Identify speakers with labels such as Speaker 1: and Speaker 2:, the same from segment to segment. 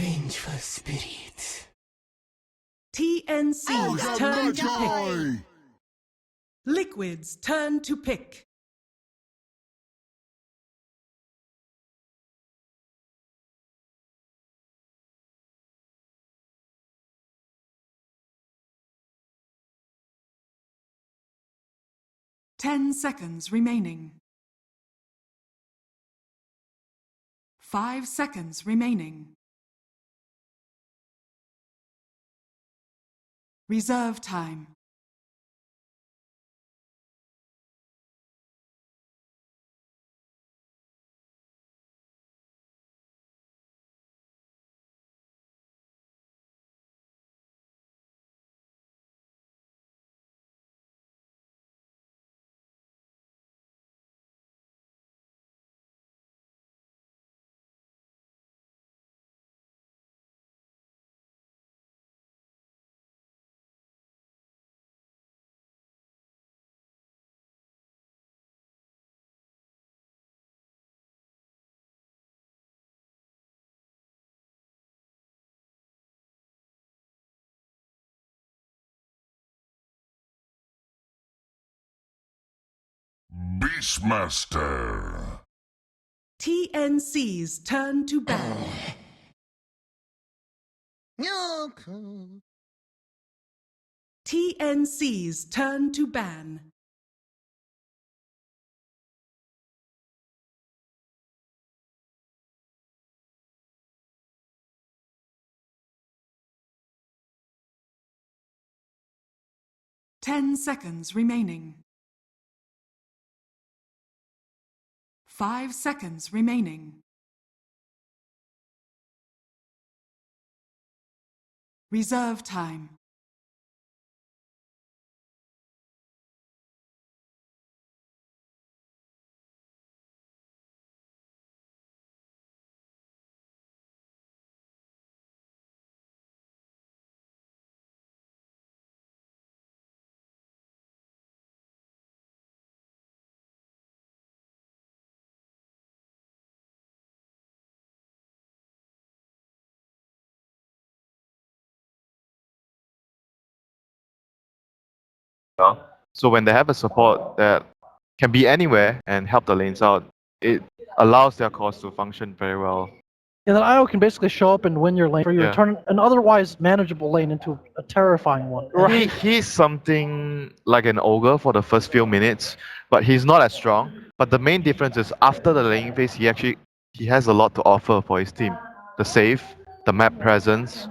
Speaker 1: vengeful spirit.
Speaker 2: TNC's turn to pick. Liquid's turn to pick. Ten seconds remaining. 5 seconds remaining. Reserve time.
Speaker 3: Beastmaster.
Speaker 2: TNC's turn to ban. TNC's turn to ban. Ten seconds remaining. 5 seconds remaining. Reserve time.
Speaker 4: So when they have a support that can be anywhere and help the lanes out, it allows their cause to function very well.
Speaker 5: Yeah, that IO can basically show up and win your lane for you
Speaker 4: Yeah.
Speaker 5: and turn an otherwise manageable lane into a terrifying one.
Speaker 4: He's something like an ogre for the first few minutes, but he's not as strong. But the main difference is after the laning phase, he has a lot to offer for his team. The save, the map presence,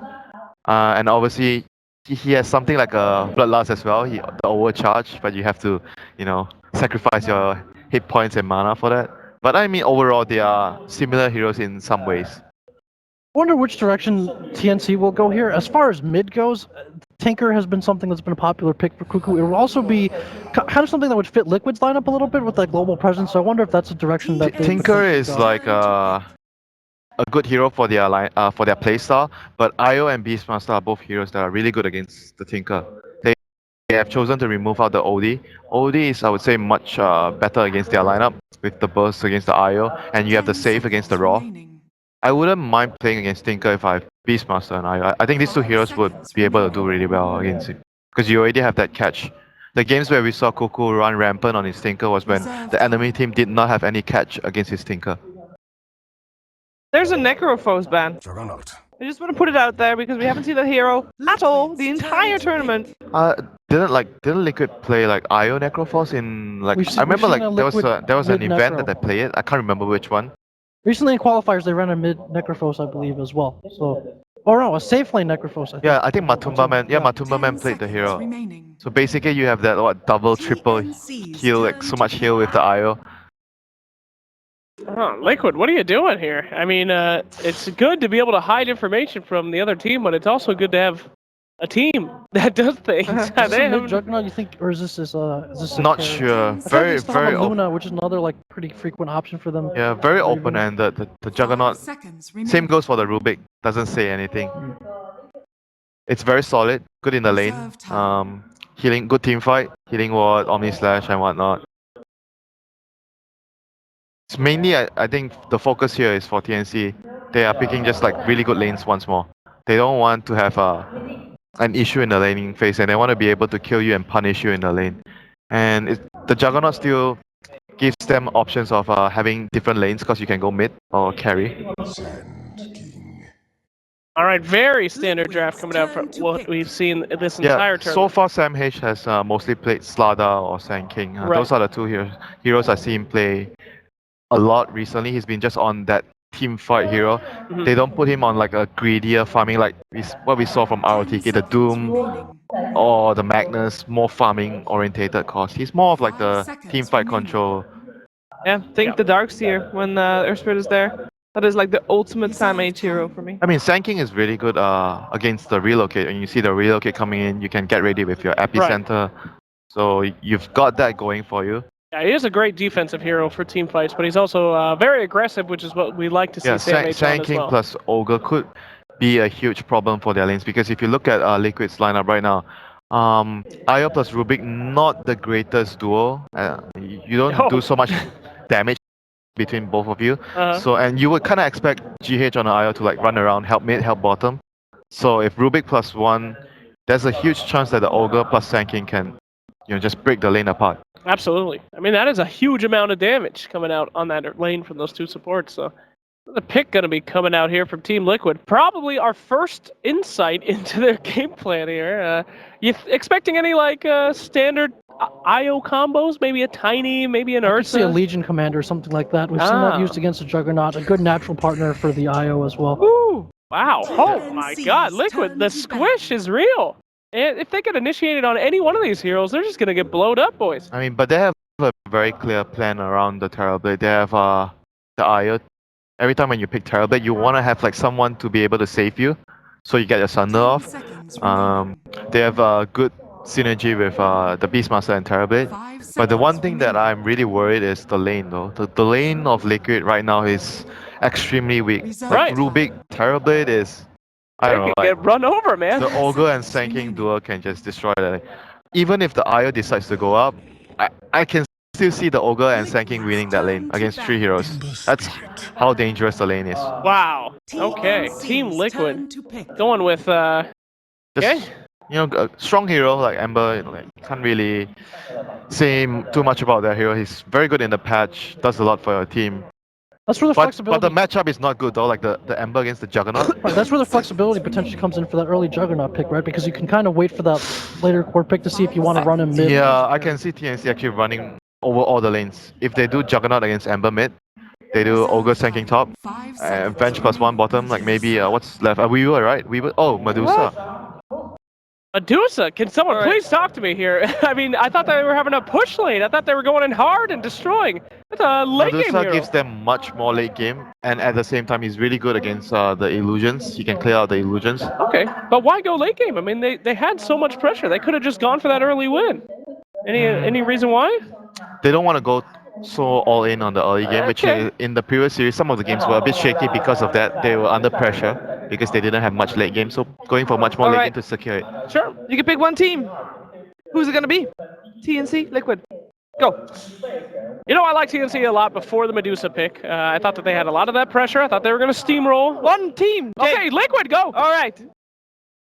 Speaker 4: and obviously he has something like a bloodlust as well. The overcharge, but you have to, sacrifice your hit points and mana for that. But I mean, overall, they are similar heroes in some ways.
Speaker 5: I wonder which direction TNC will go here. As far as mid goes, Tinker has been something that's been a popular pick for Cuckoo. It will also be kind of something that would fit Liquid's lineup a little bit with that global presence. So I wonder if that's a direction that
Speaker 4: Tinker is like a good hero for their playstyle, but Io and Beastmaster are both heroes that are really good against the Tinker. They have chosen to remove out the OD. OD is, I would say, much better against their lineup with the burst against the Io, and you have the save against the Raw. I wouldn't mind playing against Tinker if I have Beastmaster and Io. I think these two heroes would be able to do really well against him, because you already have that catch. The games where we saw Cuckoo run rampant on his Tinker was when the enemy team did not have any catch against his Tinker.
Speaker 6: There's a Necrophos ban.
Speaker 3: Juggernaut.
Speaker 6: I just want to put it out there because we haven't seen that hero at all the entire tournament.
Speaker 4: Didn't Liquid play like Io Necrophos in like I remember like there was an event that they played it. I can't remember which one.
Speaker 5: Recently in qualifiers they ran a mid Necrophos, I believe, as well. So, or no, a safe lane Necrophos.
Speaker 4: I think Matumba Man. Yeah, Matumba Man played the hero. So basically, you have that double, triple heal, like so much heal with the Io.
Speaker 6: Oh, Liquid, what are you doing here? I mean, it's good to be able to hide information from the other team, but it's also good to have a team that does things.
Speaker 5: Is this a mid Juggernaut, you think, or is this
Speaker 4: not sure. Very
Speaker 5: Luna, which is another like pretty frequent option for them.
Speaker 4: Yeah, very open-ended. The Juggernaut. Same goes for the Rubik. Doesn't say anything. It's very solid. Good in the lane. Healing. Good team fight. Healing ward, Omni Slash, and whatnot. It's mainly, I think, the focus here is for TNC they are picking just like really good lanes once more. They don't want to have an issue in the laning phase, and they want to be able to kill you and punish you in the lane. And the Juggernaut still gives them options of having different lanes because you can go mid or carry.
Speaker 6: All right, very standard draft coming out from what we've seen this entire
Speaker 4: So
Speaker 6: tournament.
Speaker 4: far Sam H has mostly played Starladder or Sand King.
Speaker 6: Right.
Speaker 4: Those are the two heroes I see him play a lot recently. He's been just on that team fight hero.
Speaker 6: Mhm.
Speaker 4: They don't put him on like a greedier farming like what we saw from ROTK, the Doom or the Magnus, more farming orientated cost. He's more of like the team fight control.
Speaker 3: Yeah, think the Darkseer when Earthspirit is there. That is like the ultimate Sam-H hero for me.
Speaker 4: I mean, Sand King is really good against the relocate. When you see the relocate coming in, you can get ready with your epicenter. So you've got that going for you.
Speaker 6: Yeah, he is a great defensive hero for team fights, but he's also very aggressive, which is what we like to see Sam H on
Speaker 4: Sand
Speaker 6: as
Speaker 4: King
Speaker 6: well.
Speaker 4: plus Ogre could be a huge problem for their lanes, because if you look at Liquid's lineup right now, Io plus Rubik, not the greatest duo. You don't do so much damage between both of you. So, and you would kind of expect GH on Io to like run around, help mid, help bottom. So if Rubik plus one, there's a huge chance that the Ogre plus Sand King can, just break the lane apart.
Speaker 6: Absolutely. I mean, that is a huge amount of damage coming out on that lane from those two supports. So the pick going to be coming out here from Team Liquid. Probably our first insight into their game plan here. You expecting any like standard IO combos? Maybe a Tiny, maybe an
Speaker 5: I could
Speaker 6: Ursa?
Speaker 5: see a Legion Commander or something like that. We've seen that used against a Juggernaut. A good natural partner for the IO as well.
Speaker 6: Ooh, wow. Oh my god, Liquid, the squish is real. And if they get initiated on any one of these heroes, they're just going to get blowed up, boys.
Speaker 4: I mean, but they have a very clear plan around the Terrorblade. They have the IO. Every time when you pick Terrorblade, you want to have like someone to be able to save you, so you get your Sunder off. They have a good synergy with the Beastmaster and Terrorblade. But the one thing that I'm really worried is the lane though. The lane of Liquid right now is extremely weak.
Speaker 6: Right.
Speaker 4: Like Rubik, Terrorblade is... I don't know,
Speaker 6: They get run over, man.
Speaker 4: the Ogre and Sand King duo can just destroy that. Even if the IO decides to go up, I can still see the Ogre and Sand King winning that lane against 3 heroes. That's how dangerous the lane is.
Speaker 6: Wow. Okay. Team Liquid going with
Speaker 4: Just, a strong hero like Ember, can't really say too much about that hero. He's very good in the patch, does a lot for your team.
Speaker 5: That's where the
Speaker 4: But
Speaker 5: flexibility.
Speaker 4: the matchup is not good though, like the Ember against the Juggernaut.
Speaker 5: Right, that's where the flexibility potentially comes in for that early Juggernaut pick, right? Because you can kind of wait for that later core pick to see if you want to run him mid.
Speaker 4: Yeah, I can see TNC actually running over all the lanes. If they do Juggernaut against Ember mid, they do Ogre Sand King top, Venge plus 1 bottom, like maybe, what's left? Weaver, right? Weaver? Oh, Medusa.
Speaker 6: Medusa. Can someone please talk to me here? I mean, I thought they were having a push lane. I thought they were going in hard and destroying. That's a late game
Speaker 4: Medusa
Speaker 6: hero.
Speaker 4: gives them much more late game, and at the same time, he's really good against the illusions. He can clear out the illusions.
Speaker 6: Okay, but why go late game? I mean, they had so much pressure. They could have just gone for that early win. Any reason why?
Speaker 4: They don't want to go so all in on the early game, which in the previous series, some of the games were a bit shaky because of that. They were under pressure because they didn't have much late game, so going for much more late game to secure it.
Speaker 3: Sure, you can pick one team. Who's it gonna be? TNC, Liquid. Go.
Speaker 6: I like TNC a lot before the Medusa pick. I thought that they had a lot of that pressure. I thought they were going to steamroll.
Speaker 3: One team.
Speaker 6: Okay, Liquid, go.
Speaker 3: All right.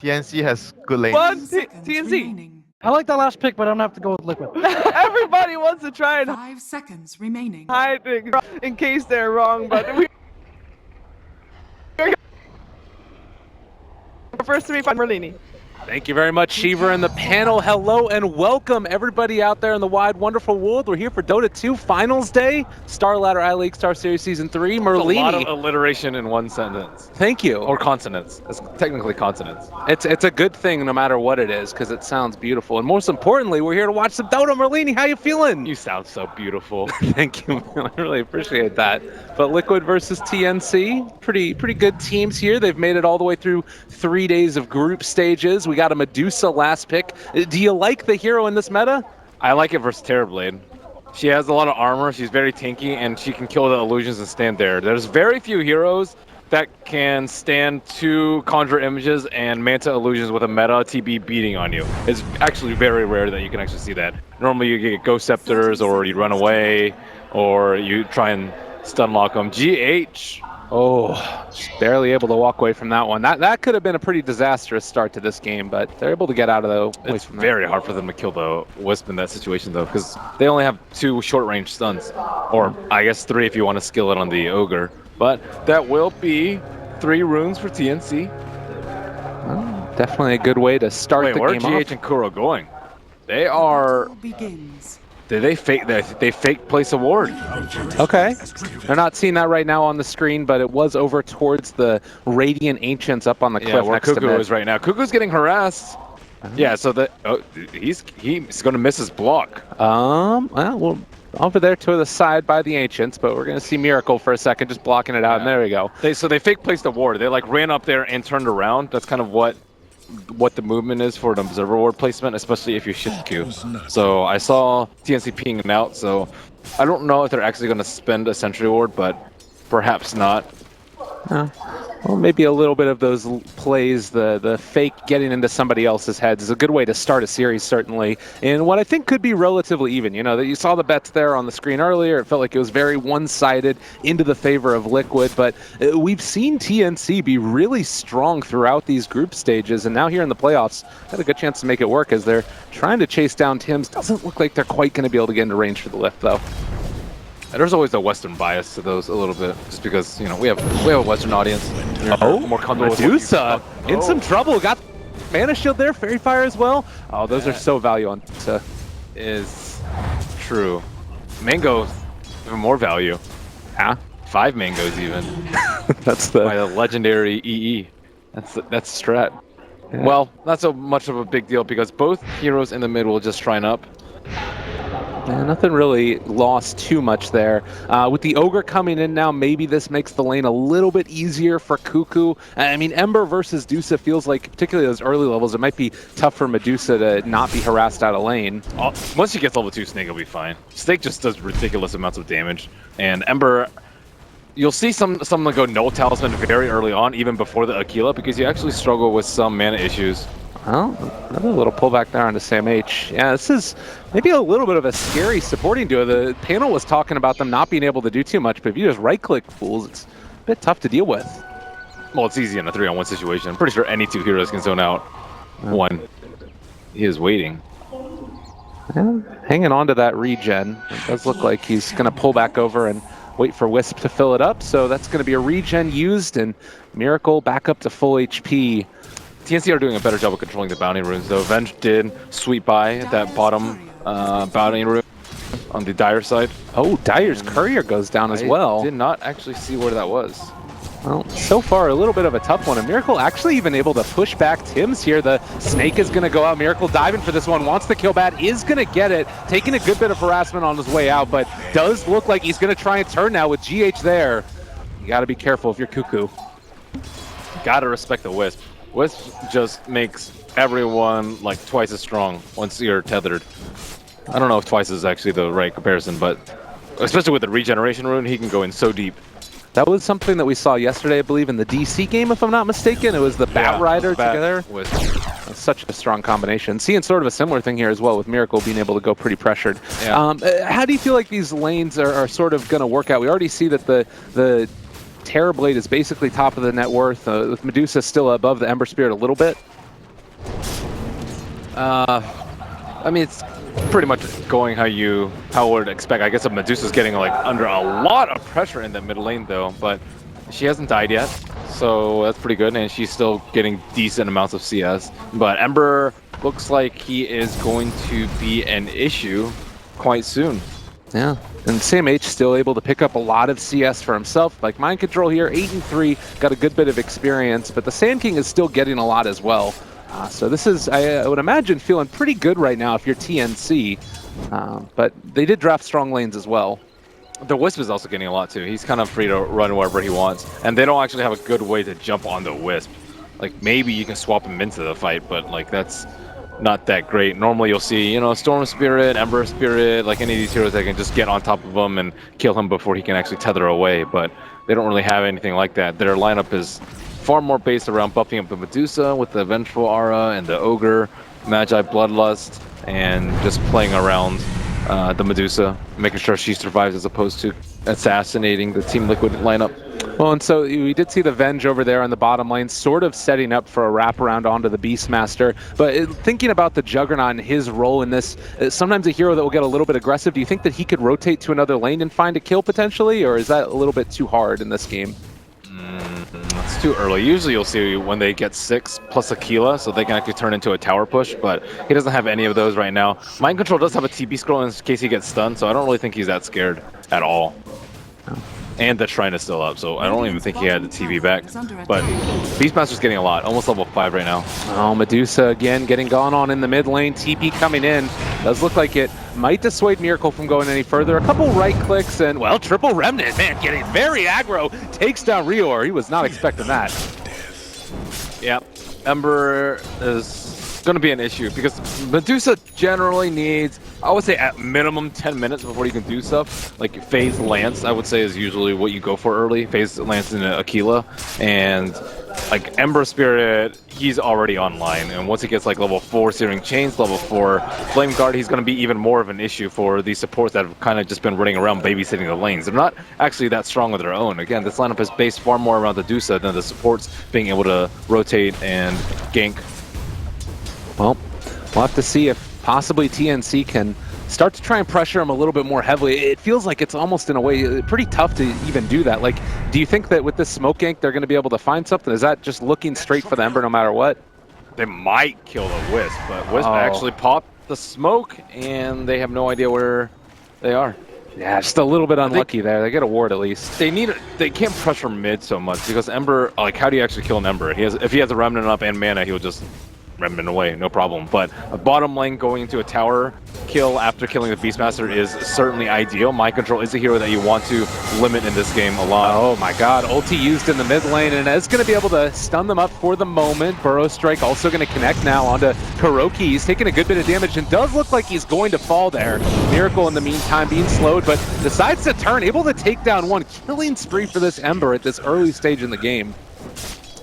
Speaker 4: TNC has good lanes.
Speaker 3: One TNC.
Speaker 5: I like that last pick, but I don't have to go with Liquid.
Speaker 3: Everybody wants to try and
Speaker 2: 5 seconds remaining.
Speaker 3: hide things in case they're wrong, but we. First to me, Merlini.
Speaker 1: Thank you very much, Shiva and the panel. Hello and welcome everybody out there in the wide, wonderful world. We're here for Dota 2 Finals Day, Starladder iLeague Star Series Season 3. Merlini.
Speaker 7: A lot of alliteration in one sentence.
Speaker 1: Thank you.
Speaker 7: Or consonants. It's technically consonants.
Speaker 1: It's a good thing no matter what it is, because it sounds beautiful. And most importantly, we're here to watch some Dota. Merlini, how you feeling?
Speaker 7: You sound so beautiful.
Speaker 1: Thank you, man. I really appreciate that. But Liquid versus TNC, pretty good teams here. They've made it all the way through 3 days of group stages. We got a Medusa last pick. Do you like the hero in this meta?
Speaker 7: I like it versus Terrorblade. She has a lot of armor, she's very tanky, and she can kill the illusions and stand there. There's very few heroes that can stand 2 Conjure Images and Manta Illusions with a meta TB beating on you. It's actually very rare that you can actually see that. Normally you get Ghost Scepters, or you run away, or you try and stun lock them. GH
Speaker 1: Oh, just barely able to walk away from that one. That could have been a pretty disastrous start to this game, but they're able to get out of the.
Speaker 7: It's very hard for them to kill the wisp in that situation though, because they only have 2 short-range stuns, or I guess 3 if you want to skill it on the ogre. But that will be 3 runes for TNC.
Speaker 1: Well, definitely a good way to start the
Speaker 7: where
Speaker 1: game
Speaker 7: are GH
Speaker 1: off.
Speaker 7: and Kuro going? They are.
Speaker 2: Begins.
Speaker 7: They fake place a ward.
Speaker 1: Okay. They're not seeing that right now on the screen, but it was over towards the Radiant Ancients up on the cliff
Speaker 7: Where
Speaker 1: next to
Speaker 7: Cuckoo
Speaker 1: mid.
Speaker 7: is right now. Cuckoo's getting harassed. Yeah, so he's going to miss his block.
Speaker 1: Well, over there to the side by the Ancients, but we're going to see Miracle for a second, just blocking it out, and there we go.
Speaker 7: So they fake placed the ward. They like ran up there and turned around. That's kind of what the movement is for an observer ward placement, especially if you shift Q. So I saw TNC pinging out, so I don't know if they're actually going to spend a sentry ward, but perhaps not.
Speaker 1: Well, maybe a little bit of those plays, the fake getting into somebody else's heads is a good way to start a series, certainly. And what I think could be relatively even. You know, that you saw the bets there on the screen earlier. It felt like it was very one-sided into the favor of Liquid, but we've seen TNC be really strong throughout these group stages, and now here in the playoffs, got a good chance to make it work as they're trying to chase down Tims. Doesn't look like they're quite going to be able to get into range for the lift, though.
Speaker 7: There's always a Western bias to those a little bit, just because, you know, we have a Western audience. More comfortable with
Speaker 1: Medusa in some trouble. Got mana shield there, fairy fire as well. Oh, those are so value on Medusa.
Speaker 7: Is true. Mango, even more value.
Speaker 1: Huh?
Speaker 7: 5 mangoes even.
Speaker 1: That's the
Speaker 7: By the legendary EE. That's strat.
Speaker 1: Yeah.
Speaker 7: Well, not so much of a big deal because both heroes in the mid will just shrine up.
Speaker 1: Yeah, nothing really lost too much there. With the Ogre coming in now, maybe this makes the lane a little bit easier for Cuckoo. I mean, Ember versus Medusa feels like, particularly those early levels, it might be tough for Medusa to not be harassed out of lane.
Speaker 7: Once she gets level 2, Snake will be fine. Snake just does ridiculous amounts of damage. And Ember, you'll see someone go no talisman very early on, even before the Aquila, because you actually struggle with some mana issues.
Speaker 1: Well, another little pullback there onto Sam H. Yeah, this is maybe a little bit of a scary supporting duo. The panel was talking about them not being able to do too much, but if you just right-click fools, it's a bit tough to deal with.
Speaker 7: Well, it's easy in a 3-on-1 situation. I'm pretty sure any 2 heroes can zone out one. He is waiting.
Speaker 1: Yeah, hanging on to that regen. It does look like he's going to pull back over and wait for Wisp to fill it up, so that's going to be a regen used, and Miracle back up to full HP.
Speaker 7: TNC are doing a better job of controlling the bounty runes, though. Venge did sweep by that bottom bounty rune on the Dire side.
Speaker 1: Oh, Dire's Courier goes down as well.
Speaker 7: I did not actually see where that was.
Speaker 1: Well, so far a little bit of a tough one. And Miracle actually even able to push back Tims here. The Snake is going to go out. Miracle diving for this one. Wants the kill bat. Is going to get it. Taking a good bit of harassment on his way out, but does look like he's going to try and turn now with GH there. You got to be careful if you're Cuckoo.
Speaker 7: Gotta respect the Wisp. Wisp just makes everyone like twice as strong once you're tethered. I don't know if twice is actually the right comparison, but especially with the regeneration rune, he can go in so deep.
Speaker 1: That was something that we saw yesterday, I believe, in the DC game, if I'm not mistaken. It was the Bat Rider together. That's such a strong combination. Seeing sort of a similar thing here as well with Miracle being able to go pretty pressured.
Speaker 7: Yeah.
Speaker 1: How do you feel like these lanes are sort of going to work out? We already see that the Terrorblade is basically top of the net worth, with Medusa still above the Ember Spirit a little bit.
Speaker 7: I mean, it's pretty much going how I would expect. I guess Medusa's getting like under a lot of pressure in that mid lane though, but she hasn't died yet, so that's pretty good, and she's still getting decent amounts of CS. But Ember looks like he is going to be an issue quite soon.
Speaker 1: Yeah, and Sam H still able to pick up a lot of CS for himself. Like Mind Control here, 8-3, got a good bit of experience, but the Sand King is still getting a lot as well. So this is, I would imagine, feeling pretty good right now if you're TNC. But they did draft strong lanes as well.
Speaker 7: The Wisp is also getting a lot too. He's kind of free to run wherever he wants, and they don't actually have a good way to jump on the Wisp. Like maybe you can swap him into the fight, but like that's not that great. Normally you'll see, you know, Storm Spirit, Ember Spirit, like any of these heroes that can just get on top of him and kill him before he can actually tether away, but they don't really have anything like that. Their lineup is far more based around buffing up the Medusa with the Vengeful Aura and the Ogre, Magi Bloodlust, and just playing around the Medusa, making sure she survives as opposed to assassinating the Team Liquid lineup.
Speaker 1: Well, and so we did see the Venge over there on the bottom lane, sort of setting up for a wraparound onto the Beastmaster. But thinking about the Juggernaut and his role in this, sometimes a hero that will get a little bit aggressive, do you think that he could rotate to another lane and find a kill potentially, or is that a little bit too hard in this game?
Speaker 7: It's too early. Usually you'll see when they get 6 plus Aquila, so they can actually turn into a tower push, but he doesn't have any of those right now. Mind Control does have a TP scroll in case he gets stunned, so I don't really think he's that scared at all. And the Shrine is still up, so I don't even think he had the TV back. But Beastmaster's getting a lot, almost level 5 right now.
Speaker 1: Oh, Medusa again getting gone on in the mid lane. TP coming in. Does look like it might dissuade Miracle from going any further. A couple right clicks and, well, triple Remnant, man, getting very aggro. Takes down Rior. He was not expecting that.
Speaker 7: Yeah, Ember is going to be an issue because Medusa generally needs, I would say, at minimum 10 minutes before you can do stuff. Like Phase Lance, I would say, is usually what you go for early. Phase Lance into Aquila, and like Ember Spirit, he's already online, and once he gets like level 4 Searing Chains, level 4 Flame Guard, he's going to be even more of an issue for these supports that have kind of just been running around babysitting the lanes. They're not actually that strong on their own. Again, this lineup is based far more around the Medusa than the supports being able to rotate and gank.
Speaker 1: Well, we'll have to see if possibly TNC can start to try and pressure him a little bit more heavily. It feels like it's almost in a way pretty tough to even do that. Like, do you think that with this smoke gank they're going to be able to find something? Is that just looking straight for the Ember no matter what?
Speaker 7: They might kill the Wisp, but Wisp actually popped the smoke, and they have no idea where they are.
Speaker 1: Yeah, just a little bit unlucky there. They get a ward at least.
Speaker 7: They can't pressure mid so much because Ember, like, how do you actually kill an Ember? If he has a Remnant up and mana, he'll just Remnant away, no problem. But a bottom lane going into a tower kill after killing the Beastmaster is certainly ideal. Mind Control is a hero that you want to limit in this game a lot.
Speaker 1: Oh my god, ulti used in the mid lane, and it's going to be able to stun them up for the moment. Burrow Strike also going to connect now onto Kuroki. He's taking a good bit of damage and does look like he's going to fall there. Miracle in the meantime being slowed, but decides to turn, able to take down one. Killing spree for this Ember at this early stage in the game.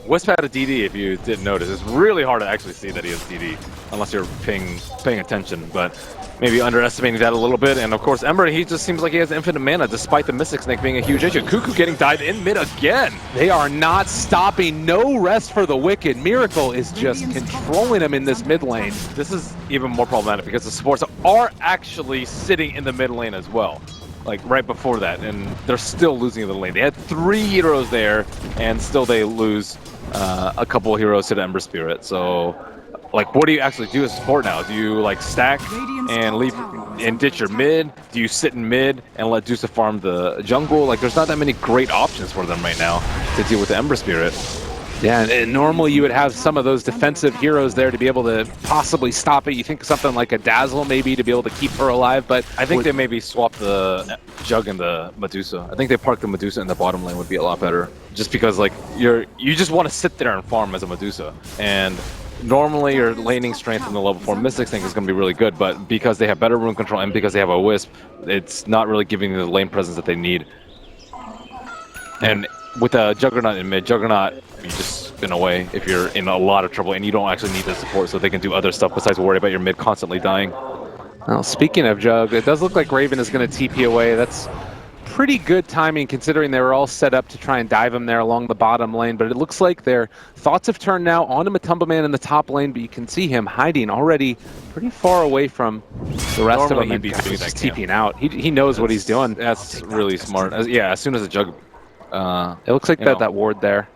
Speaker 7: Wisp had a DD, if you didn't notice. It's really hard to actually see that he has DD, unless you're paying attention, but maybe underestimating that a little bit. And of course, Ember, he just seems like he has infinite mana, despite the Mystic Snake being a huge issue. Cuckoo getting died in mid again.
Speaker 1: They are not stopping. No rest for the Wicked. Miracle is just controlling him in this mid lane.
Speaker 7: This is even more problematic because the supports are actually sitting in the mid lane as well. Like right before that, and they're still losing the lane. They had 3 heroes there, and still they lose a couple of heroes to the Ember Spirit. So, like, what do you actually do as support now? Do you like stack and leave and ditch your mid? Do you sit in mid and let Dusa farm the jungle? Like, there's not that many great options for them right now to deal with the Ember Spirit.
Speaker 1: Yeah, and normally you would have some of those defensive heroes there to be able to possibly stop it. You think something like a Dazzle maybe to be able to keep her alive, but
Speaker 7: I think they maybe swap the Jug and the Medusa. I think they park the Medusa in the bottom lane would be a lot better. Just because like you just want to sit there and farm as a Medusa. And normally your laning strength in the level 4 Mystic Snake is going to be really good, but because they have better rune control and because they have a Wisp, it's not really giving you the lane presence that they need. And with a Juggernaut in mid, Juggernaut, you just spin away if you're in a lot of trouble and you don't actually need the support, so they can do other stuff besides worry about your mid constantly dying.
Speaker 1: Well, speaking of Jug, it does look like Raven is going to TP away. That's pretty good timing considering they were all set up to try and dive him there along the bottom lane, but it looks like their thoughts have turned now onto Matumba Man in the top lane, but you can see him hiding already pretty far away from the rest of them.
Speaker 7: He'd be doing that
Speaker 1: TPing out. He knows what he's doing.
Speaker 7: That's really smart. Yeah, as soon as the Jug...
Speaker 1: it looks like that ward there.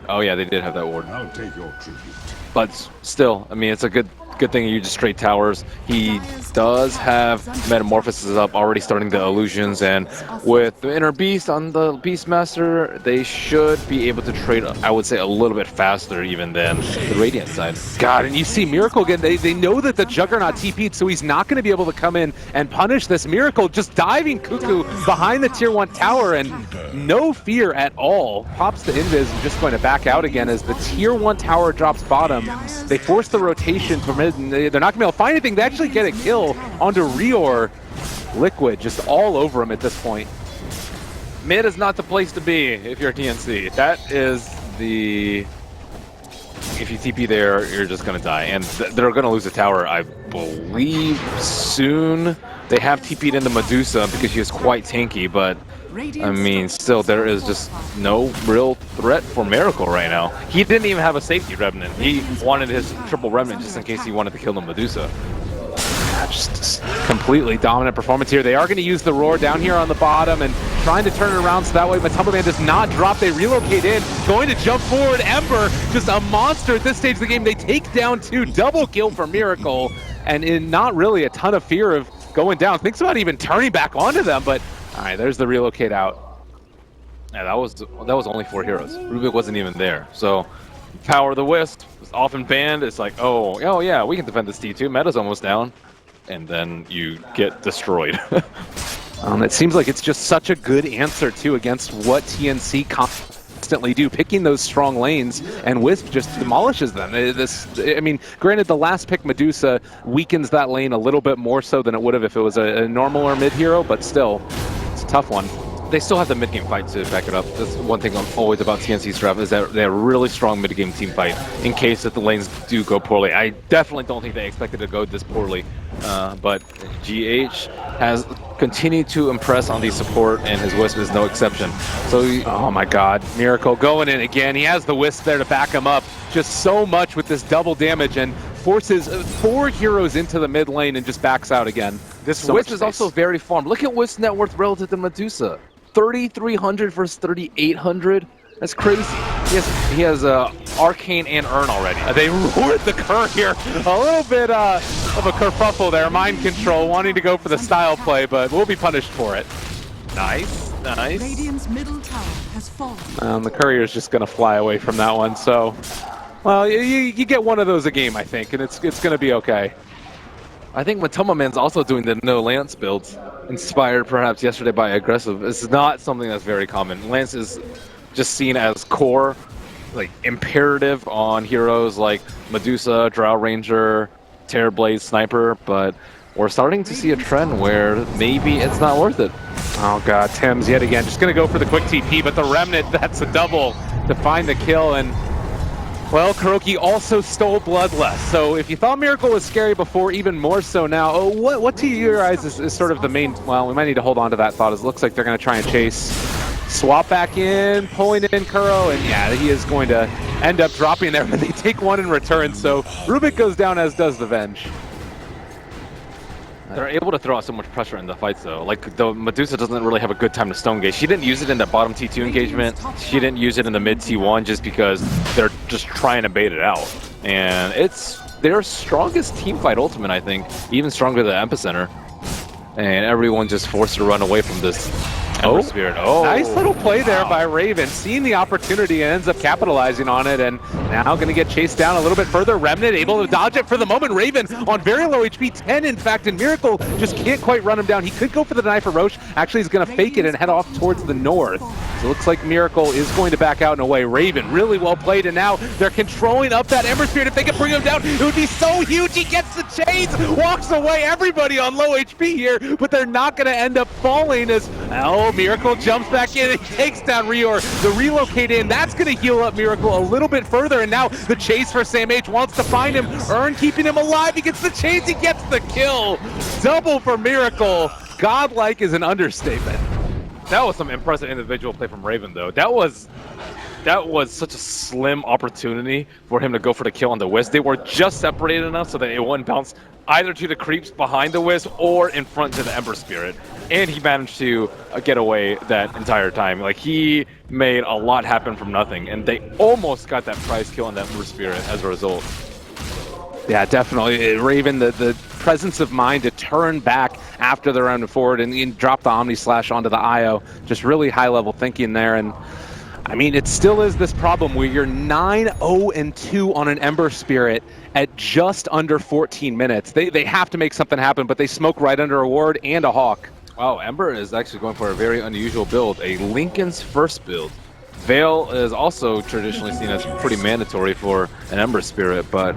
Speaker 7: Oh yeah, they did have that ward.
Speaker 8: I'll take your tribute.
Speaker 7: But still, I mean, it's a good thing you just straight towers. He does have Metamorphosis up, already starting the illusions, and with the Inner Beast on the Beastmaster, they should be able to trade, I would say, a little bit faster even than the Radiant side.
Speaker 1: God, and you see Miracle again, they know that the Juggernaut TP'd, so he's not going to be able to come in and punish this. Miracle just diving Cuckoo behind the tier 1 tower, and no fear at all. Pops the Invis and just going to back out again as the tier 1 tower drops bottom. They force the rotation from mid, and they're not going to be able to find anything. They actually get a kill onto Rior. Liquid just all over him at this point.
Speaker 7: Mid is not the place to be if you're TNC. That is the... If you TP there, you're just going to die. And they're going to lose the tower, I believe, soon. They have TP'd into Medusa because she is quite tanky, but I mean, still, there is just no real threat for Miracle right now. He didn't even have a safety Remnant. He wanted his triple Remnant just in case he wanted to kill the Medusa.
Speaker 1: Just completely dominant performance here. They are going to use the roar down here on the bottom and trying to turn it around so that way Matumba Man does not drop. They relocate in, going to jump forward. Ember, just a monster at this stage of the game. They take down 2, double kill for Miracle, and in not really a ton of fear of going down. Thinks about even turning back onto them, but all right, there's the relocate out.
Speaker 7: Yeah, that was only 4 heroes. Rubik wasn't even there. So power of the Wisp was often banned. It's like, oh yeah, we can defend this T2. Meta's almost down. And then you get destroyed.
Speaker 1: It seems like it's just such a good answer, too, against what TNC constantly do, picking those strong lanes, and Wisp just demolishes them. I mean, granted, the last pick, Medusa, weakens that lane a little bit more so than it would have if it was a normal or mid hero, but still, it's a tough one.
Speaker 7: They still have the mid-game fight to back it up. That's one thing always about TNC's draft is that they're a really strong mid-game team fight in case that the lanes do go poorly. I definitely don't think they expected to go this poorly, but GH has continued to impress on the support, and his Wisp is no exception. So,
Speaker 1: oh my god, Miracle going in again. He has the Wisp there to back him up. Just so much with this double damage and forces 4 heroes into the mid lane and just backs out again.
Speaker 7: This Wisp is also very farmed. Look at Wisp net worth relative to Medusa. 3,300 versus 3,800. That's crazy. He has Arcane and Urn already.
Speaker 1: They roared the Kerr here. A little bit of a kerfuffle there. Mind control, wanting to go for the style play, but we'll be punished for it.
Speaker 7: Nice.
Speaker 2: Radiant's middle tower has fallen.
Speaker 1: The Courier's just going to fly away from that one, so... Well, you get one of those a game, I think, and it's going to be okay.
Speaker 7: I think Matumba Man's also doing the no Lance builds, inspired perhaps yesterday by aggressive. It's not something that's very common. Lance is just seen as core, like imperative on heroes like Medusa, Drow Ranger, Terrorblade, Sniper, but we're starting to see a trend where maybe it's not worth it.
Speaker 1: Oh god, Tim's yet again just going to go for the quick TP, but the Remnant, that's a double to find the kill, and well, Kuroki also stole Bloodlust, so if you thought Miracle was scary before, even more so now. Oh, what to your eyes is sort of the main... Well, we might need to hold on to that thought. It looks like they're going to try and chase. Swap back in, pulling in Kuro, and yeah, he is going to end up dropping there, but they take one in return, so Rubik goes down, as does the Venge.
Speaker 7: They're able to throw out so much pressure in the fights, though. Like, the Medusa doesn't really have a good time to Stone Gate. She didn't use it in the bottom T2 engagement. She didn't use it in the mid T1 just because they're just trying to bait it out. And it's their strongest team fight ultimate, I think. Even stronger than Epicenter. And everyone just forced to run away from this Ember Spirit. Oh,
Speaker 1: nice little play there by Raven, seeing the opportunity and ends up capitalizing on it, and now going to get chased down a little bit further. Remnant able to dodge it for the moment. Raven on very low HP, 10 in fact, and Miracle just can't quite run him down. He could go for the knife of Roche. Actually, he's going to fake it and head off towards the north. So it looks like Miracle is going to back out in a way. Raven, really well played, and now they're controlling up that Ember Spirit. If they could bring him down, it would be so huge. He gets the chains, walks away. Everybody on low HP here, but they're not going to end up falling as, oh, Miracle jumps back in and he takes down Rior. The relocate in, that's going to heal up Miracle a little bit further, and now the chase for Anti-Mage wants to find him. Urn keeping him alive. He gets the chase, he gets the kill. Double for Miracle. Godlike is an understatement.
Speaker 7: that was some impressive individual play from Raven, though. That was such a slim opportunity for him to go for the kill on the Wisp. They were just separated enough so that it wouldn't bounce either to the creeps behind the Wisp or in front to the Ember Spirit. And he managed to get away that entire time. Like, he made a lot happen from nothing, and they almost got that prize kill on that Ember Spirit as a result.
Speaker 1: Yeah, definitely. Raven, the presence of mind to turn back after the round forward and drop the Omni Slash onto the IO. Just really high-level thinking there. And I mean, it still is this problem where you're 9-0-2 on an Ember Spirit at just under 14 minutes. They have to make something happen, but they smoke right under a ward and a Hawk.
Speaker 7: Wow, Ember is actually going for a very unusual build, a Lincoln's first build. Veil is also traditionally seen as pretty mandatory for an Ember Spirit, but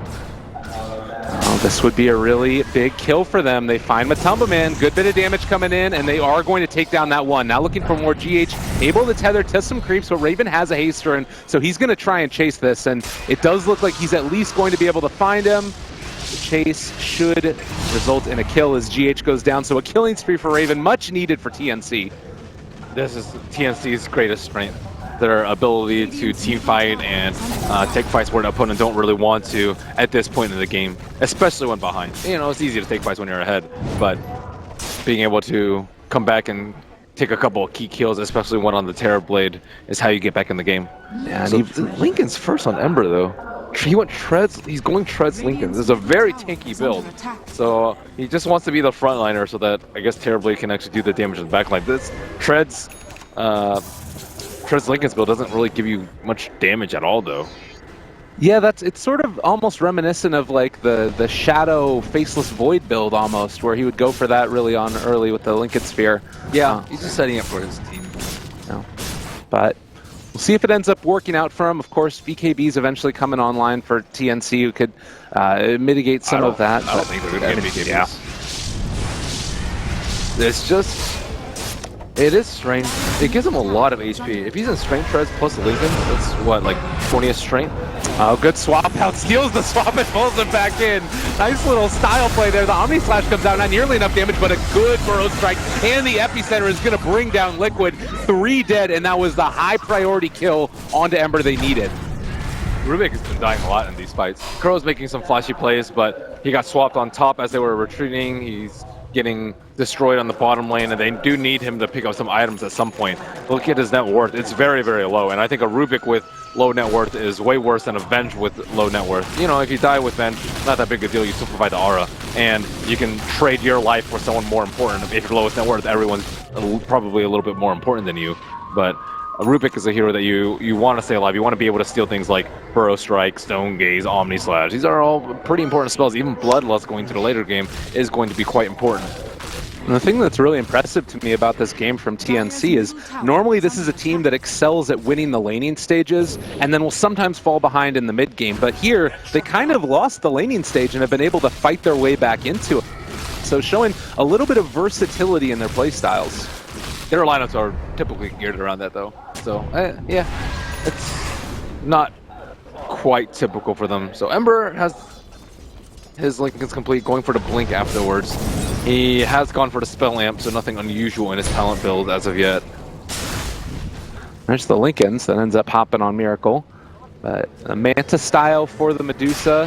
Speaker 1: this would be a really big kill for them. They find Matumba Man, good bit of damage coming in, and they are going to take down that one. Now looking for more GH, able to tether to some creeps, but Raven has a haster, and so he's going to try and chase this, and it does look like he's at least going to be able to find him. The chase should result in a kill as GH goes down, so a killing spree for Raven, much needed for TNC.
Speaker 7: This is TNC's greatest strength. Their ability to team fight and take fights where the opponent don't really want to at this point in the game, especially when behind. You know, it's easy to take fights when you're ahead, but being able to come back and take a couple of key kills, especially one on the Terrorblade, is how you get back in the game.
Speaker 1: Yeah, and Lincoln's first on Ember though. He went treads. He's going treads Lincoln. This is a very tanky build, so he just wants to be the frontliner so that I guess Terrorblade can actually do the damage in the backline. This treads Lincoln's build doesn't really give you much damage at all though. Yeah, it's sort of almost reminiscent of like the Shadow Faceless Void build almost, where he would go for that really on early with the Lincoln Sphere.
Speaker 8: Yeah, he's just setting up for his team.
Speaker 1: No. But we'll see if it ends up working out for him. Of course, BKB's eventually coming online for TNC, who could mitigate some of that.
Speaker 7: I don't think they're going to get BKBs. Yeah.
Speaker 8: It's just... It is strength. It gives him a lot of HP. If he's in strength treads plus Lincoln, that's what, like 20th strength?
Speaker 1: Oh, good swap out. Steals the swap and pulls him back in. Nice little style play there. The Omni Slash comes out. Not nearly enough damage, but a good Burrow Strike. And the Epicenter is going to bring down Liquid. 3 dead, and that was the high priority kill onto Ember they needed.
Speaker 7: Rubik has been dying a lot in these fights. Crow's making some flashy plays, but he got swapped on top as they were retreating. He's getting destroyed on the bottom lane, and they do need him to pick up some items at some point. Look at his net worth. It's very, very low, and I think a Rubik with low net worth is way worse than a Venge with low net worth. You know, if you die with Venge, not that big a deal. You still provide the aura, and you can trade your life for someone more important. If you're lowest net worth, everyone's probably a little bit more important than you, but Rubik is a hero that you want to stay alive. You want to be able to steal things like Burrow Strike, Stone Gaze, Omni Slash. These are all pretty important spells. Even Bloodlust going to the later game is going to be quite important.
Speaker 1: And the thing that's really impressive to me about this game from TNC is normally this is a team that excels at winning the laning stages and then will sometimes fall behind in the mid game. But here, they kind of lost the laning stage and have been able to fight their way back into it. So showing a little bit of versatility in their play styles.
Speaker 7: Their lineups are typically geared around that, though. So, yeah, it's not quite typical for them. So Ember has his Lincoln's complete, going for the Blink afterwards. He has gone for the Spell Lamp, so nothing unusual in his talent build as of yet.
Speaker 1: There's the Lincolns that ends up hopping on Miracle. But a Manta style for the Medusa.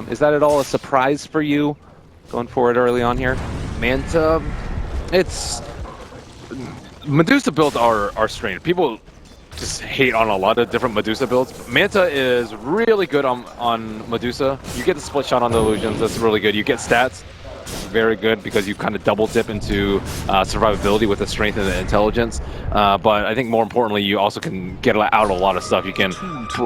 Speaker 1: Is that at all a surprise for you going forward early on here?
Speaker 7: Manta, it's... Medusa builds are strange. People just hate on a lot of different Medusa builds. Manta is really good on Medusa. You get the split shot on the illusions, that's really good. You get stats, very good because you kind of double dip into survivability with the strength and the intelligence. But I think more importantly, you also can get out a lot of stuff. You can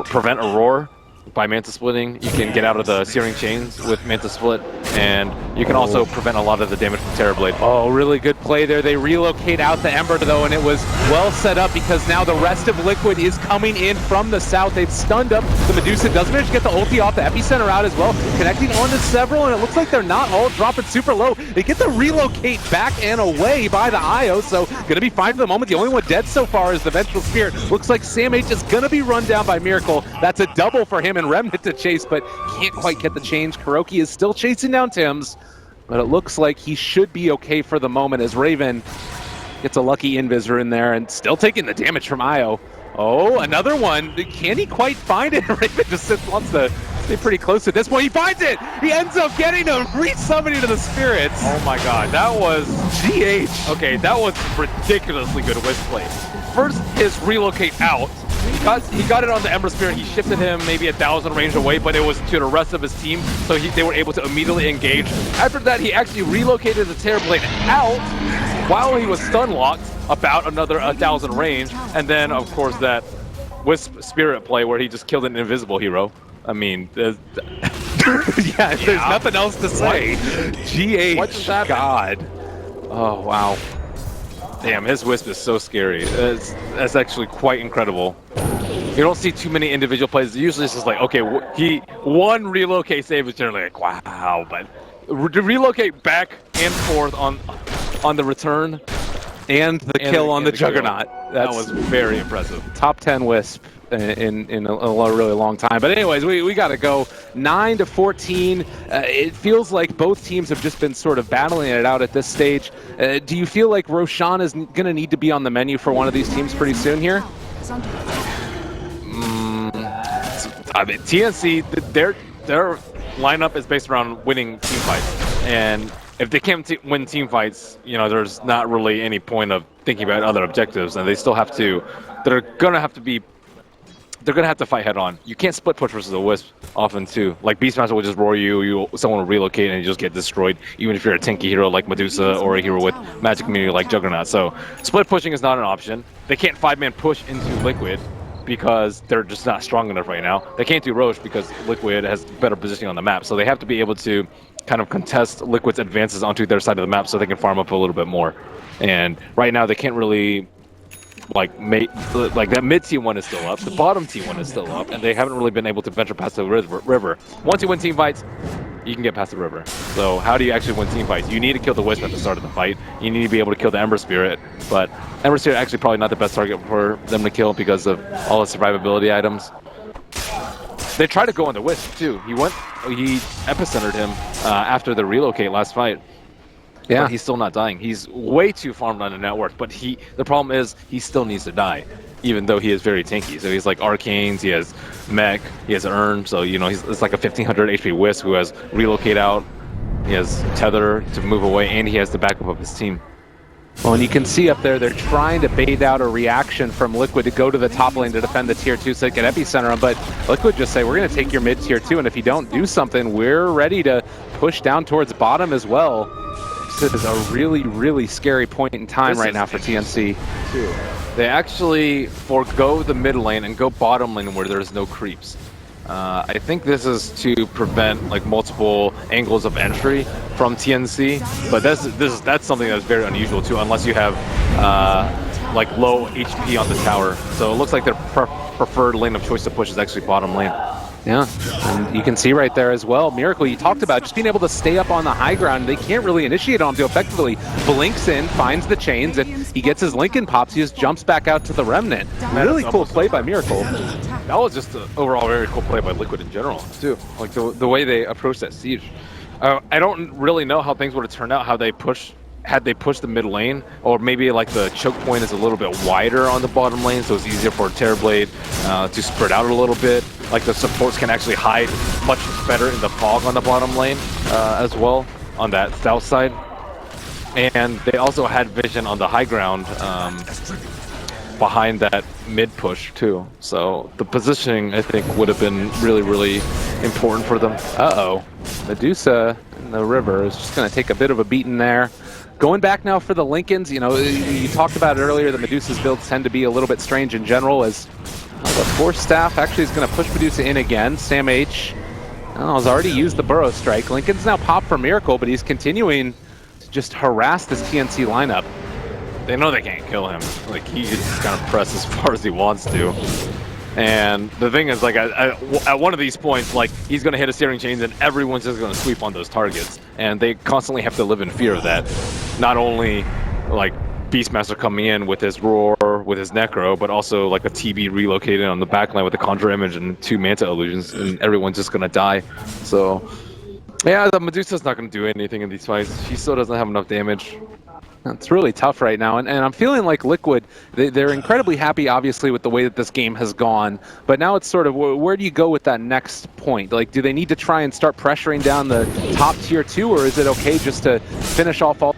Speaker 7: prevent a roar by Manta splitting. You can get out of the Searing Chains with Manta split, and you can also prevent a lot of the damage from Terrorblade.
Speaker 1: Oh, really good play there. They relocate out the Ember though, and it was well set up because now the rest of Liquid is coming in from the south. They've stunned up the Medusa. Does manage to get the ulti off the Epicenter out as well, connecting onto several, and it looks like they're not all dropping super low. They get the relocate back and away by the IO, so gonna be fine for the moment. The only one dead so far is the Vengeful Spear. Looks like Sam H is gonna be run down by Miracle. That's a double for him and Remnant to chase, but can't quite get the change. Kuroki is still chasing down Tim's, but it looks like he should be okay for the moment as Raven gets a lucky invisor in there and still taking the damage from Io. Oh, another one. Can he quite find it? Raven just wants to stay pretty close at this point. He finds it! He ends up getting him, resummoning to the spirits.
Speaker 7: Oh my god, that was...
Speaker 1: GH.
Speaker 7: Okay, that was ridiculously good wisp play. First, his relocate out. He got it on the Ember Spirit. He shifted him maybe 1,000 range away, but it was to the rest of his team, so they were able to immediately engage. After that, he actually relocated the Terrorblade out while he was stun locked, about another 1,000 range, and then of course that Wisp Spirit play where he just killed an invisible hero. I mean, there's nothing else to say. GH, God. Oh, wow. Damn, his Wisp is so scary. That's actually quite incredible. You don't see too many individual plays. Usually it's just like, okay, one relocate save is generally like, wow, but to relocate back and forth on the return
Speaker 1: and the kill on the Juggernaut.
Speaker 7: That was very impressive.
Speaker 1: Top 10 Wisp in a really long time. But anyways, we got to go 9-14. It feels like both teams have just been sort of battling it out at this stage. Do you feel like Roshan is going to need to be on the menu for one of these teams pretty soon here?
Speaker 7: I mean, TNC, their lineup is based around winning team fights, and if they can't win team fights, you know, there's not really any point of thinking about other objectives, and they still have to. They're gonna have to fight head on. You can't split push versus a wisp often too. Like Beastmaster will just roar you, someone will relocate and you just get destroyed, even if you're a tanky hero like Medusa or a hero with magic immunity like Juggernaut. So split pushing is not an option. They can't 5-man push into Liquid because they're just not strong enough right now. They can't do Roche because Liquid has better positioning on the map. So they have to be able to kind of contest Liquid's advances onto their side of the map so they can farm up a little bit more. And right now they can't really like that mid team one is still up, the bottom team one is still up, and they haven't really been able to venture past the river. Once you win team fights, you can get past the river. So how do you actually win team fights? You need to kill the Wisp at the start of the fight. You need to be able to kill the Ember Spirit, but Ember Spirit actually probably not the best target for them to kill because of all the survivability items. They tried to go on the Wisp too. He epicentered him after the relocate last fight. Yeah, but he's still not dying. He's way too farmed on the network, but the problem is he still needs to die, even though he is very tanky. So he's like Arcanes, he has Mech, he has Urn, so you know it's like a 1500 HP Wisp who has relocate out, he has Tether to move away, and he has the backup of his team.
Speaker 1: Well, and you can see up there, they're trying to bait out a reaction from Liquid to go to the top lane to defend the tier 2 so they can epicenter him, but Liquid just say, we're going to take your mid tier 2, and if you don't do something, we're ready to push down towards bottom as well. This is a really, really scary point in time right now for TNC.
Speaker 7: They actually forego the mid lane and go bottom lane where there's no creeps. I think this is to prevent like multiple angles of entry from TNC, but that's something that's very unusual too, unless you have like low HP on the tower. So it looks like their preferred lane of choice to push is actually bottom lane.
Speaker 1: Yeah, and you can see right there as well, Miracle, you talked about just being able to stay up on the high ground. They can't really initiate on him to effectively blinks in, finds the chains, and he gets his Lincoln pops, he just jumps back out to the Remnant. Really cool play by Miracle.
Speaker 7: That was just an overall very cool play by Liquid in general, too. Like the way they approached that siege. I don't really know how things would have turned out, had they pushed the mid lane, or maybe like the choke point is a little bit wider on the bottom lane, so it's easier for Terrorblade to spread out a little bit. Like the supports can actually hide much better in the fog on the bottom lane as well, on that south side. And they also had vision on the high ground behind that mid push too. So the positioning, I think, would have been really, really important for them.
Speaker 1: Uh-oh. Medusa in the river is just going to take a bit of a beating there. Going back now for the Lincolns, you know, you talked about it earlier, the Medusa's builds tend to be a little bit strange in general, as the Force Staff actually is going to push Medusa in again. Sam H has already used the Burrow Strike. Lincoln's now popped for Miracle, but he's continuing to just harass this TNC lineup.
Speaker 7: They know they can't kill him. Like, he just kind of press as far as he wants to. And the thing is, like, at one of these points, like, he's going to hit a Searing Chains and everyone's just going to sweep on those targets. And they constantly have to live in fear of that. Not only, like, Beastmaster coming in with his Roar, with his Necro, but also, like, a TB relocated on the backline with the Conjure Image and 2 Manta Illusions, and everyone's just going to die. So, yeah, the Medusa's not going to do anything in these fights. She still doesn't have enough damage.
Speaker 1: It's really tough right now, and I'm feeling like Liquid, they're incredibly happy, obviously, with the way that this game has gone, but now it's sort of, where do you go with that next point? Like, do they need to try and start pressuring down the top tier 2, or is it okay just to finish off all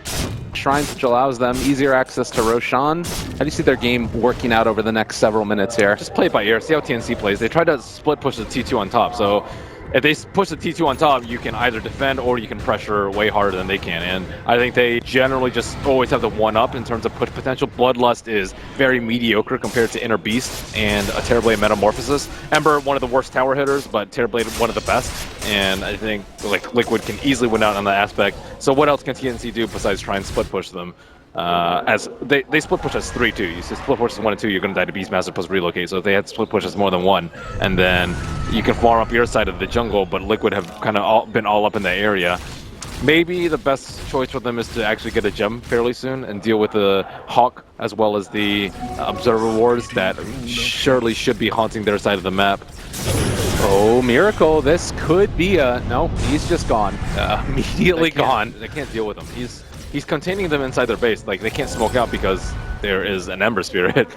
Speaker 1: shrines, which allows them easier access to Roshan? How do you see their game working out over the next several minutes here?
Speaker 7: Just play it by ear, see how TNC plays. They try to split push the T2 on top, so if they push the T2 on top, you can either defend or you can pressure way harder than they can. And I think they generally just always have the one-up in terms of push potential. Bloodlust is very mediocre compared to Inner Beast and a Terrorblade Metamorphosis. Ember, one of the worst tower hitters, but Terrorblade, one of the best. And I think like Liquid can easily win out on that aspect. So what else can TNC do besides try and split push them? As they split push as 3 too. You see split push as 1 and 2, you're gonna die to Beastmaster plus relocate. So if they had split push as more than 1, and then you can farm up your side of the jungle, but Liquid have kind of been all up in the area. maybe the best choice for them is to actually get a gem fairly soon and deal with the Hawk as well as the Observer Wards that surely should be haunting their side of the map.
Speaker 1: Oh, Miracle, this could be a... No, he's just gone. Immediately gone.
Speaker 7: They can't deal with him. He's containing them inside their base. Like, they can't smoke out because there is an Ember Spirit.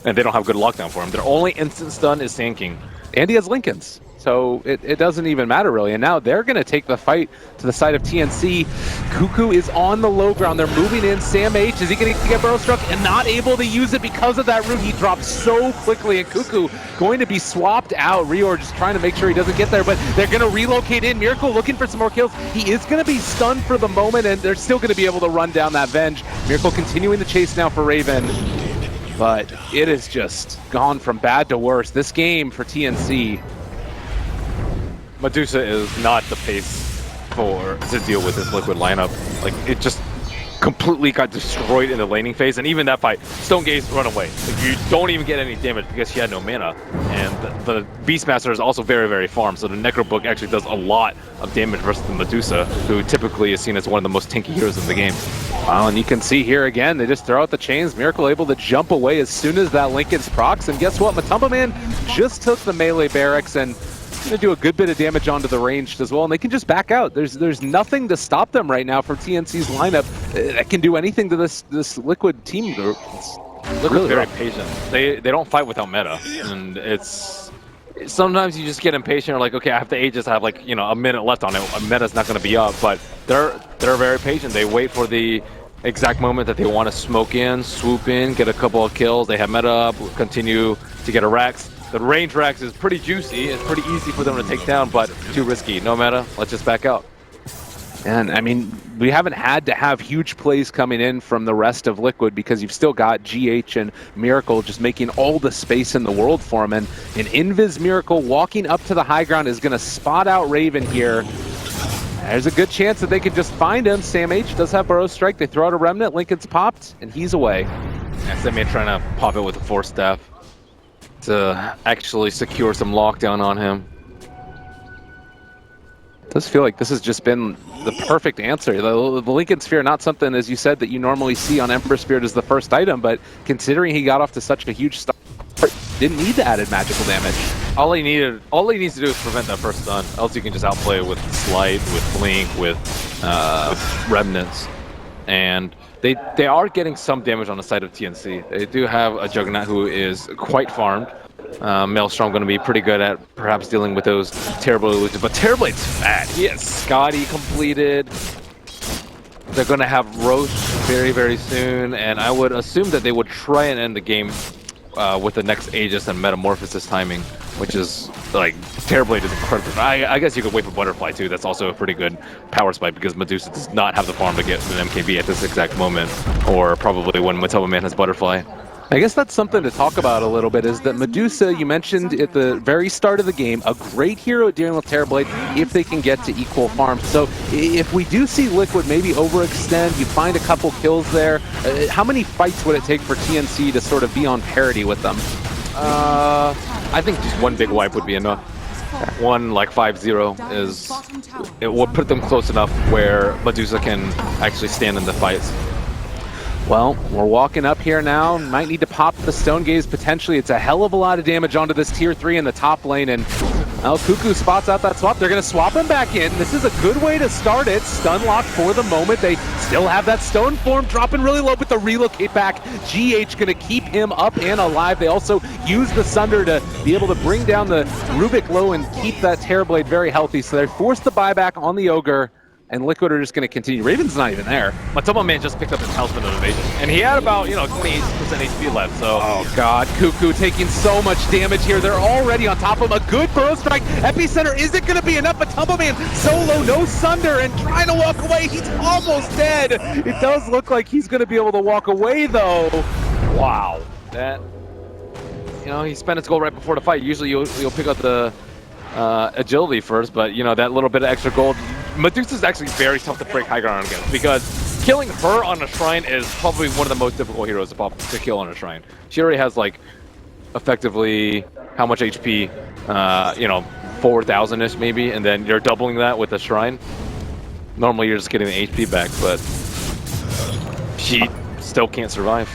Speaker 7: And they don't have good lockdown for him. Their only instant stun is Sand King.
Speaker 1: And he has Lincolns. So it doesn't even matter really. And now they're going to take the fight to the side of TNC. Cuckoo is on the low ground. They're moving in. Sam H, is he going to get Burrow Struck and not able to use it because of that root? He dropped so quickly, and Cuckoo going to be swapped out. Reor just trying to make sure he doesn't get there, but they're going to relocate in. Miracle looking for some more kills. He is going to be stunned for the moment, and they're still going to be able to run down that Venge. Miracle continuing the chase now for Raven. But it is just gone from bad to worse. This game for TNC.
Speaker 7: Medusa is not the pace to deal with this Liquid lineup. Like, it just completely got destroyed in the laning phase, and even that fight, Stone Gaze run away. Like, you don't even get any damage because she had no mana. And the Beastmaster is also very, very farmed, so the Necro Book actually does a lot of damage versus the Medusa, who typically is seen as one of the most tanky heroes in the game.
Speaker 1: Wow, and you can see here again, they just throw out the chains. Miracle able to jump away as soon as that Lincoln's procs, and guess what? Matumba Man just took the melee barracks and going to do a good bit of damage onto the ranged as well, and they can just back out. There's nothing to stop them right now for TNC's lineup that can do anything to this Liquid team group.
Speaker 7: Liquid's really very patient. They don't fight without meta, and it's sometimes you just get impatient. Or like, okay, I have to Aegis. I have like a minute left on it. A meta's not going to be up, but they're very patient. They wait for the exact moment that they want to smoke in, swoop in, get a couple of kills. They have meta up, continue to get a Rax. The range Rax is pretty juicy. It's pretty easy for them to take down, but too risky. No matter, let's just back out.
Speaker 1: And I mean, we haven't had to have huge plays coming in from the rest of Liquid because you've still got GH and Miracle just making all the space in the world for him. And an Invis Miracle walking up to the high ground is going to spot out Raven here. There's a good chance that they could just find him. Sam H does have Burrow Strike. They throw out a Remnant. Lincoln's popped, and he's away.
Speaker 7: SMA trying to pop it with a Force Staff to actually secure some lockdown on him.
Speaker 1: It does feel like this has just been the perfect answer. The Lincoln Sphere, not something, as you said, that you normally see on Ember Spirit as the first item, but considering he got off to such a huge start, didn't need the added magical damage.
Speaker 7: All he needs to do is prevent that first stun. Else you can just outplay with Slight, with Blink, with Remnants. And they are getting some damage on the side of TNC. They do have a Juggernaut who is quite farmed. Maelstrom going to be pretty good at perhaps dealing with those Terrible illusions, but Terrorblade's fat. He has Scotty completed. They're going to have Roche very, very soon, and I would assume that they would try and end the game with the next Aegis and Metamorphosis timing, which is, like, Terrorblade is incredible. I guess you could wait for Butterfly too. That's also a pretty good power spike because Medusa does not have the farm to get an MKB at this exact moment, or probably when Matumba Man has Butterfly.
Speaker 1: I guess that's something to talk about a little bit, is that Medusa, you mentioned at the very start of the game, a great hero at dealing with Terrorblade if they can get to equal farms. So if we do see Liquid maybe overextend, you find a couple kills there, how many fights would it take for TNC to sort of be on parity with them?
Speaker 7: I think just one big wipe would be enough. One like 5-0 is, it would put them close enough where Medusa can actually stand in the fights.
Speaker 1: Well, we're walking up here now. Might need to pop the Stone Gaze potentially. It's a hell of a lot of damage onto this tier 3 in the top lane, and well, Cuckoo spots out that swap. They're going to swap him back in. This is a good way to start it. Stun lock for the moment. They still have that stone form dropping really low with the relocate back. GH going to keep him up and alive. They also use the Sunder to be able to bring down the Rubik low and keep that Terrorblade very healthy. So they force the buyback on the Ogre, and Liquid are just going to continue. Raven's not even there.
Speaker 7: Matumba Man just picked up his Talisman of Evasion, and he had about 28% HP left, so...
Speaker 1: Oh god, Cuckoo taking so much damage here. They're already on top of him. A good Burrow Strike. Epicenter isn't going to be enough. Matumba Man solo, no Sunder, and trying to walk away. He's almost dead. It does look like he's going to be able to walk away, though.
Speaker 7: Wow. That... he spent his gold right before the fight. Usually you'll pick up the agility first, but that little bit of extra gold. Medusa's actually very tough to break high ground against because killing her on a shrine is probably one of the most difficult heroes to kill on a shrine. She already has like effectively how much HP? 4,000-ish maybe, and then you're doubling that with a shrine. Normally you're just getting the HP back, but she still can't survive.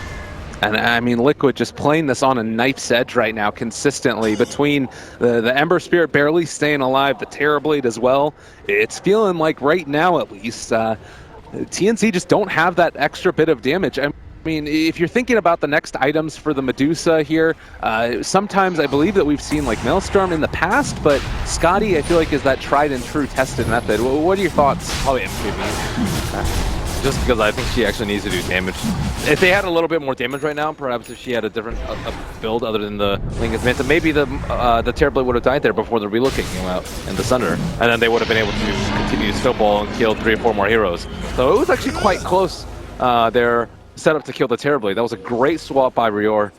Speaker 1: And I mean, Liquid just playing this on a knife's edge right now consistently between the Ember Spirit barely staying alive, the Terrorblade as well. It's feeling like right now, at least, TNC just don't have that extra bit of damage. I mean, if you're thinking about the next items for the Medusa here, sometimes I believe that we've seen like Maelstrom in the past, but Scotty, I feel like, is that tried and true tested method. What are your thoughts?
Speaker 7: Probably MKB. Just because I think she actually needs to do damage. If they had a little bit more damage right now, perhaps if she had a different build other than the Lincoln's Manta, maybe the Terrorblade would have died there before the relooking came out in the Sunder, and then they would have been able to continue to snowball and kill 3 or 4 more heroes. So it was actually quite close. Their setup to kill the Terrorblade. That was a great swap by Rior.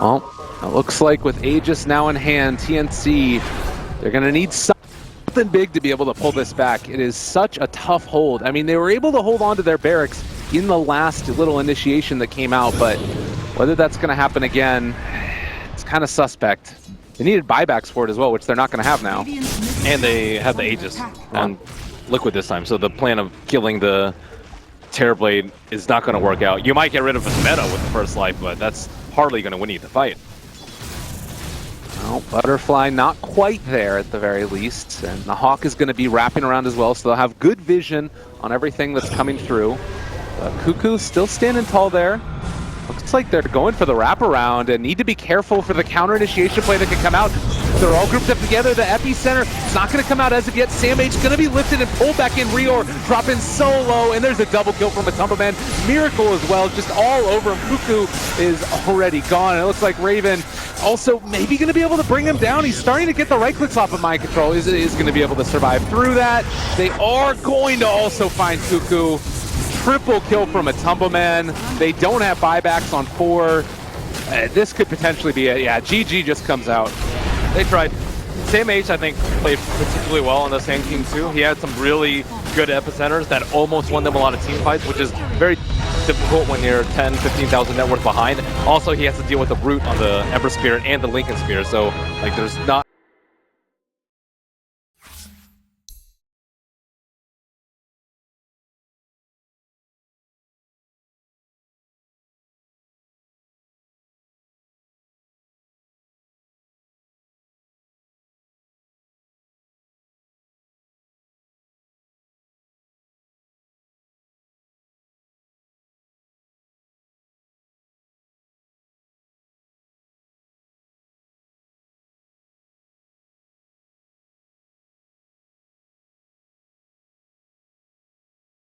Speaker 1: Well, it looks like with Aegis now in hand, TNC, they're going to need something big to be able to pull this back. It is such a tough hold. I mean, they were able to hold on to their barracks in the last little initiation that came out, but whether that's going to happen again, it's kind of suspect. They needed buybacks for it as well, which they're not going to have now.
Speaker 7: And they have the Aegis on Liquid this time, so the plan of killing the Terrorblade is not going to work out. You might get rid of his meta with the first life, but that's hardly going to win you the fight.
Speaker 1: Well, Butterfly not quite there at the very least, and the Hawk is going to be wrapping around as well, so they'll have good vision on everything that's coming through. Cuckoo still standing tall there. Looks like they're going for the wraparound and need to be careful for the counter initiation play that can come out. They're all grouped up together. The epicenter, it's not going to come out as of yet. Sam-H going to be lifted and pulled back in. Rior dropping so low, and there's a double kill from Matumba. Miracle as well, just all over him. Cuckoo is already gone, and it looks like Raven also maybe going to be able to bring him down. He's starting to get the right clicks off of Mind Control. Is going to be able to survive through that. They are going to also find Cuckoo. Triple kill from a Tumbleman. They don't have buybacks on 4. This could potentially be it. Yeah, GG just comes out.
Speaker 7: They tried. Sam-H, I think, played particularly well on the Sand King too. He had some really good epicenters that almost won them a lot of team fights, which is very difficult when you're 10, 15,000 net worth behind. Also, he has to deal with the root on the Ember Spirit and the Lincoln Spear, so like there's not